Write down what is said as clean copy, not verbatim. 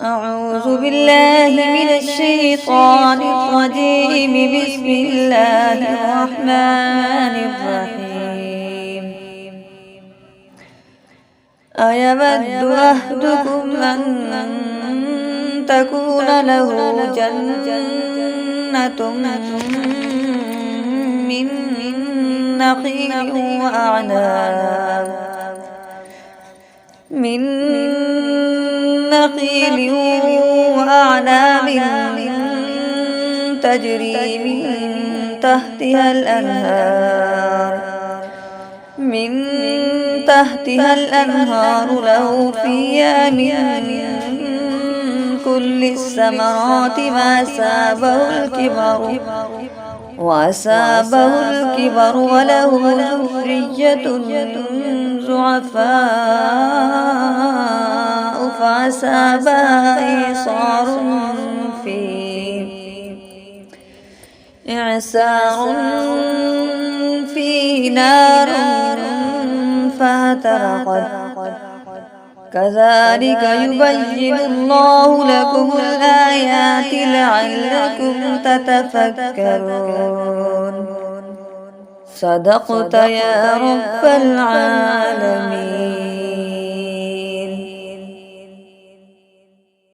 أعوذ بالله من الشيطان الرجيم. بسم الله الرحمن الرحيم. أيود أحدكم أن تكون له جنة من نخيل وأعناب تجري من تحتها الأنهار له فيها من كل الثمرات وأصابه الكبر وله ذرية ضعفاء فأصابها إعصار فيه نار فاحترقت. كذلك يبين الله لكم الآيات لعلكم تتفكرون. صدقت يا رب العالمين.